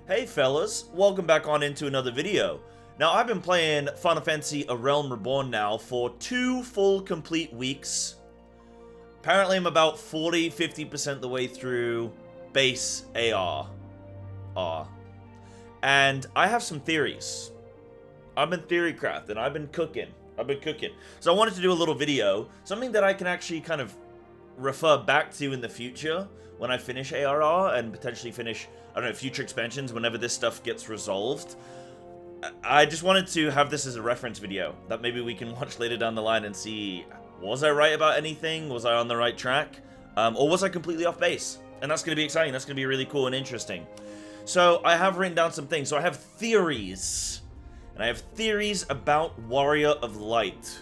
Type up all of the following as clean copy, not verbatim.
Hey fellas, welcome back on into another video. Now I've been playing Final Fantasy A Realm Reborn now for 2 full complete weeks. Apparently I'm about 40-50% the way through base ARR. And I have some theories. I've been theory crafting, I've been cooking. So I wanted to do a little video, something that I can actually kind of refer back to in the future when I finish ARR and potentially finish, I don't know, future expansions whenever this stuff gets resolved. I just wanted to have this as a reference video that maybe we can watch later down the line and see, was I right about anything? Was I on the right track? Or was I completely off base? And that's going to be exciting. That's going to be really cool and interesting. So I have written down some things. So I have theories. And I have theories about Warrior of Light.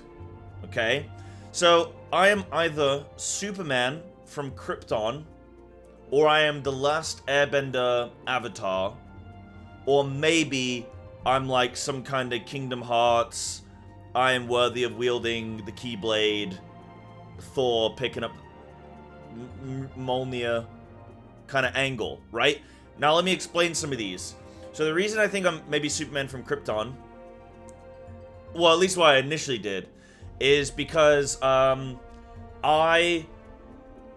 Okay? So I am either Superman from Krypton, or I am the last Airbender avatar, or maybe I'm like some kind of Kingdom Hearts, I am worthy of wielding the Keyblade, Thor picking up Mjolnir kind of angle, right? Now let me explain some of these. So the reason I think I'm maybe Superman from Krypton, well, at least what I initially did, is because I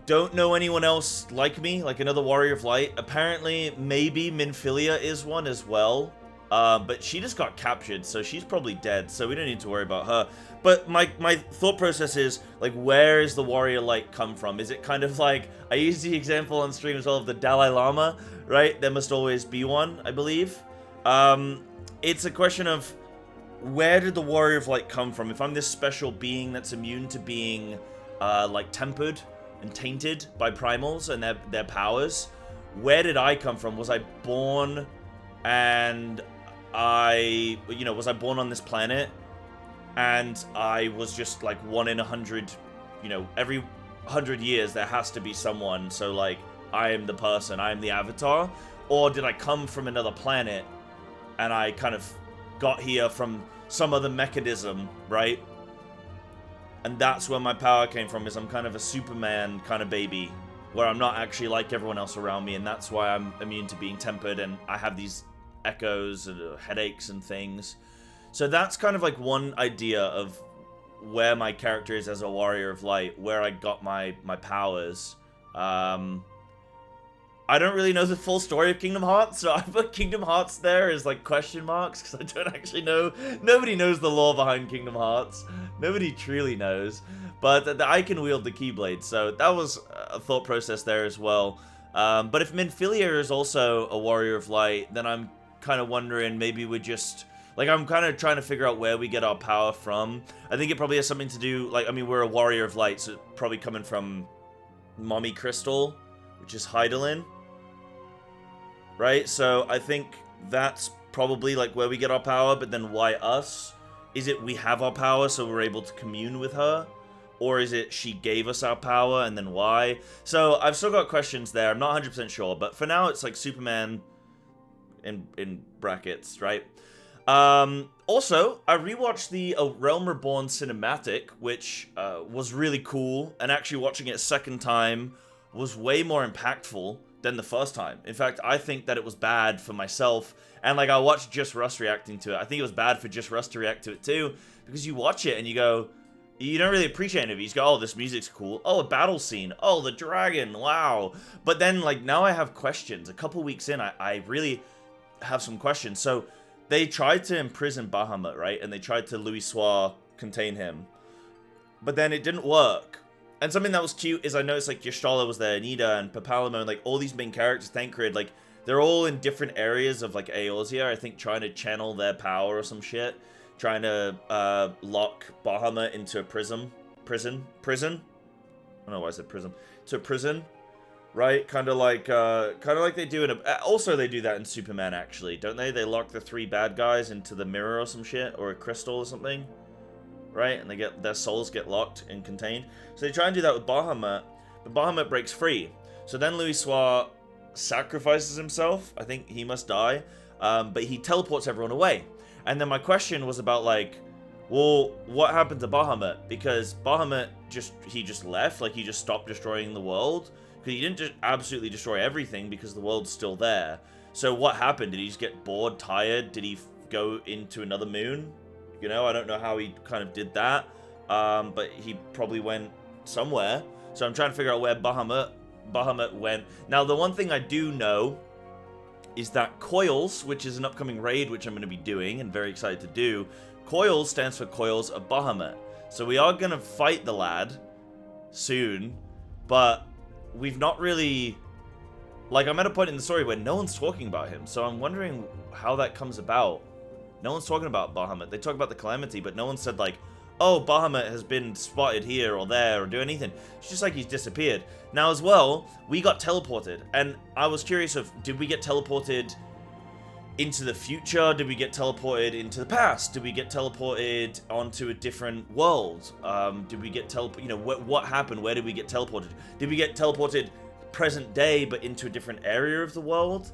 don't know anyone else like me, like another Warrior of Light. Apparently, maybe Minfilia is one as well. But she just got captured, so she's probably dead, so we don't need to worry about her. But my thought process is, like, where is the Warrior Light come from? Is it kind of like, I used the example on stream as well of the Dalai Lama, right? There must always be one, I believe. It's a question of, where did the Warrior of Light come from? If I'm this special being that's immune to being, like, tempered and tainted by primals and their powers, where did I come from? Was I born and was I born on this planet and I was just like 1 in 100, every 100 years there has to be someone, so like I am the person, I am the avatar? Or did I come from another planet and I kind of got here from some other mechanism, right? And that's where my power came from, is I'm kind of a Superman kind of baby, where I'm not actually like everyone else around me, and that's why I'm immune to being tempered, and I have these echoes and headaches and things. So that's kind of like one idea of where my character is as a Warrior of Light, where I got my powers. I don't really know the full story of Kingdom Hearts, so I put Kingdom Hearts there as like question marks, because I don't actually know. Nobody knows the lore behind Kingdom Hearts. Nobody truly knows. But I can wield the Keyblade, so that was a thought process there as well. But if Minfilia is also a Warrior of Light, then I'm kind of wondering, maybe we're just, like, I'm kind of trying to figure out where we get our power from. I think it probably has something to do, like, I mean, we're a Warrior of Light, so it's probably coming from Mommy Crystal, which is Heidelin. Right? So I think that's probably like where we get our power, but then why us? Is it we have our power so we're able to commune with her? Or is it she gave us our power and then why? So I've still got questions there. I'm not 100% sure, but for now it's like Superman in brackets, right? Also, I rewatched the Realm Reborn cinematic, which was really cool, and actually watching it a second time was way more impactful than the first time. In fact, I think that it was bad for myself, and like I watched Just Russ reacting to it. I think it was bad for Just Russ to react to it too, because you watch it and you go, you don't really appreciate any of it. You go, oh, this music's cool. Oh, a battle scene. Oh, the dragon. Wow. But then, like, now I have questions. A couple weeks in, I really have some questions. So they tried to imprison Bahamut, right? And they tried to Louisoix contain him. But then it didn't work. And something that was cute is I noticed, like, Y'shtola was there, Nida and Papalamo, and, like, all these main characters, Thancred, like, they're all in different areas of, like, Eorzea, I think, trying to channel their power or some shit. Trying to, lock Bahamut into a prison? I don't know why I said prison. To a prison, right? Kind of like they do in a... Also, they do that in Superman, actually, don't they? They lock the 3 bad guys into the mirror or some shit, or a crystal or something. Right? And their souls get locked and contained. So they try and do that with Bahamut, but Bahamut breaks free. So then Louisoix sacrifices himself. I think he must die. But he teleports everyone away. And then my question was about, like, well, what happened to Bahamut? Because Bahamut just left, like, he just stopped destroying the world. Because he didn't just absolutely destroy everything, because the world's still there. So what happened? Did he just get bored, tired? Did he go into another moon? You know, I don't know how he kind of did that. But he probably went somewhere. So I'm trying to figure out where Bahamut went. Now, the one thing I do know is that Coils, which is an upcoming raid, which I'm going to be doing and very excited to do, Coils stands for Coils of Bahamut. So we are going to fight the lad soon, but we've not really... Like, I'm at a point in the story where no one's talking about him, so I'm wondering how that comes about. No one's talking about Bahamut. They talk about the Calamity, but no one said, like, oh, Bahamut has been spotted here or there or do anything. It's just like he's disappeared. Now, as well, we got teleported, and I was curious of, did we get teleported into the future? Did we get teleported into the past? Did we get teleported onto a different world? Did we get teleported? You know, what happened? Where did we get teleported? Did we get teleported present day but into a different area of the world?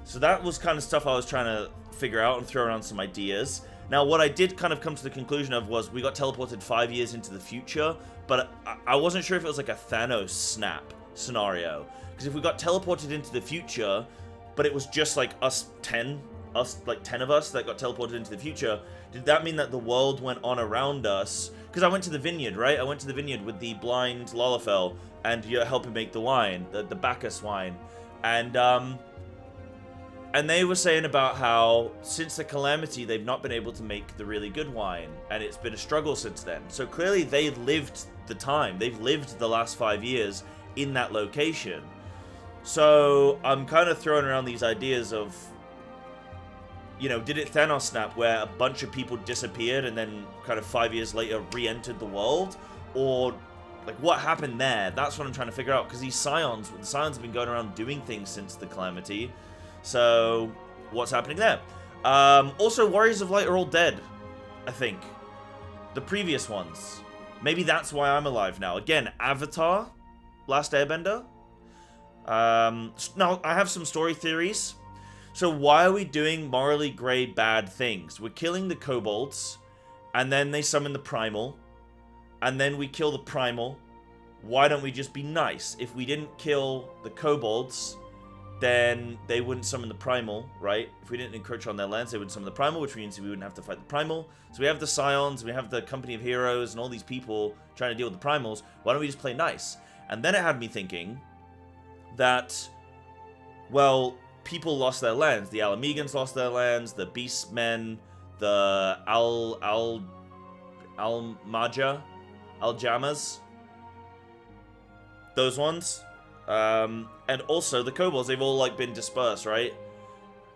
So that was kind of stuff I was trying to figure out and throw around some ideas. Now, what I did kind of come to the conclusion of was we got teleported 5 years into the future, but I wasn't sure if it was like a Thanos snap scenario. Because if we got teleported into the future, but it was just like us 10 of us that got teleported into the future, did that mean that the world went on around us? Because I went to the vineyard, right? I went to the vineyard with the blind Lalafell, and you're helping make the wine, the Bacchus wine. And they were saying about how, since the Calamity, they've not been able to make the really good wine, and it's been a struggle since then. So clearly they lived the time. They've lived the last 5 years in that location. So I'm kind of throwing around these ideas of, you know, did it Thanos snap where a bunch of people disappeared and then kind of 5 years later re-entered the world? Or, like, what happened there? That's what I'm trying to figure out, because the Scions have been going around doing things since the Calamity. So, what's happening there? Also, Warriors of Light are all dead, I think. The previous ones. Maybe that's why I'm alive now. Again, Avatar, Last Airbender. Now, I have some story theories. So, why are we doing morally grey bad things? We're killing the kobolds, and then they summon the Primal, and then we kill the Primal. Why don't we just be nice? If we didn't kill the kobolds, then they wouldn't summon the Primal, right? If we didn't encroach on their lands, they would summon the Primal, which means we wouldn't have to fight the Primal. So we have the Scions, we have the Company of Heroes, and all these people trying to deal with the Primals. Why don't we just play nice? And then it had me thinking that, well, people lost their lands. The Alamegans lost their lands, the Beastmen, the Aljamas, those ones. And also the kobolds, they've all like been dispersed, right?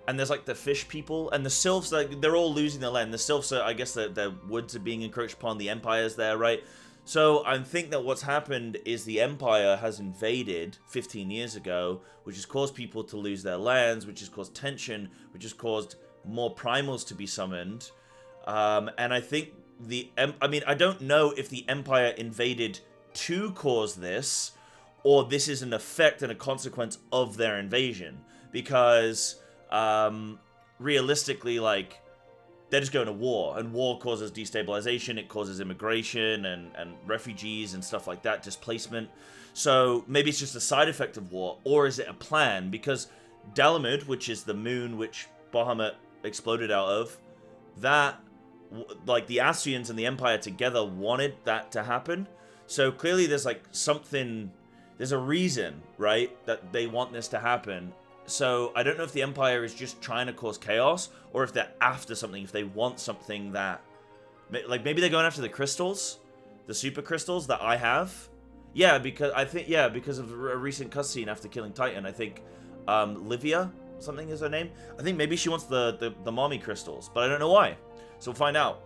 And there's like the fish people and the sylphs, like they're all losing their land. The sylphs are, I guess, their woods are being encroached upon. The empire's there, right? So I think that what's happened is the empire has invaded 15 years ago, which has caused people to lose their lands, which has caused tension, which has caused more primals to be summoned. And I think I don't know if the empire invaded to cause this, or this is an effect and a consequence of their invasion. Because, realistically, like, they're just going to war. And war causes destabilization, it causes immigration and refugees and stuff like that, displacement. So, maybe it's just a side effect of war, or is it a plan? Because Dalamud, which is the moon which Bahamut exploded out of, that, like, the Assyrians and the Empire together wanted that to happen. So, clearly there's, like, something... There's a reason, right, that they want this to happen. So I don't know if the Empire is just trying to cause chaos, or if they're after something, if they want something that... Like, maybe they're going after the crystals? The super crystals that I have? Yeah, because because of a recent cutscene after killing Titan, I think Livia, something is her name? I think maybe she wants the mommy crystals, but I don't know why. So we'll find out.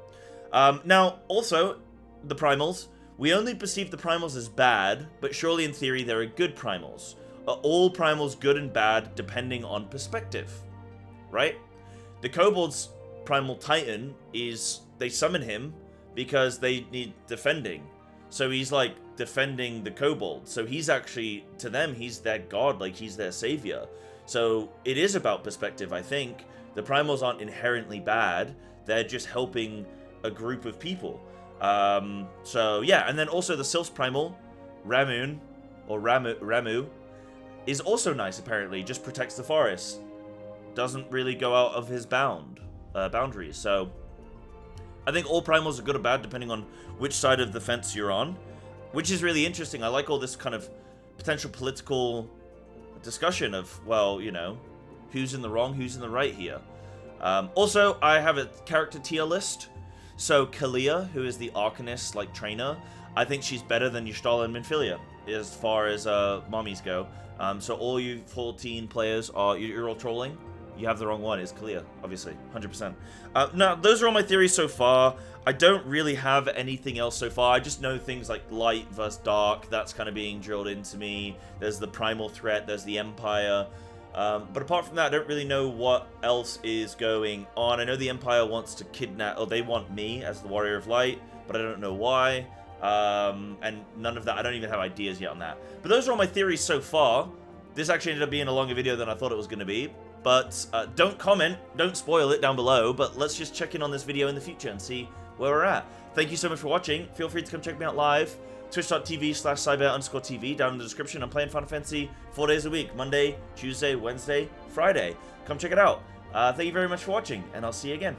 Now, also, the Primals... We only perceive the Primals as bad, but surely in theory there are good Primals. Are all Primals good and bad depending on perspective? Right? The Kobold's Primal Titan is... They summon him because they need defending. So he's like defending the Kobold. So he's actually, to them, he's their god, like he's their savior. So it is about perspective, I think. The Primals aren't inherently bad. They're just helping a group of people. So yeah, and then also the Sylph's Primal, Ramun, or Ramu, is also nice apparently, just protects the forest. doesn't really go out of his boundaries. So I think all primals are good or bad depending on which side of the fence you're on, which is really interesting. I like all this kind of potential political discussion of, well, you know, who's in the wrong, who's in the right here. Also, I have a character tier list. So Kalia, who is the Arcanist, like, trainer, I think she's better than Y'shtola and Minfilia as far as mommies go. So all you 14 players you're all trolling. You have the wrong one. It's Kalia, obviously, 100%. Now, those are all my theories so far. I don't really have anything else so far. I just know things like light versus dark. That's kind of being drilled into me. There's the primal threat. There's the Empire. But apart from that, I don't really know what else is going on. I know the Empire wants to kidnap, or they want me as the Warrior of Light, but I don't know why. And none of that, I don't even have ideas yet on that. But those are all my theories so far. This actually ended up being a longer video than I thought it was going to be. But don't comment, don't spoil it down below, but let's just check in on this video in the future and see where we're at. Thank you so much for watching. Feel free to come check me out live. Twitch.tv/Psybear_TV down in the description. I'm playing Final Fantasy 4 days a week. Monday, Tuesday, Wednesday, Friday. Come check it out. Thank you very much for watching, and I'll see you again.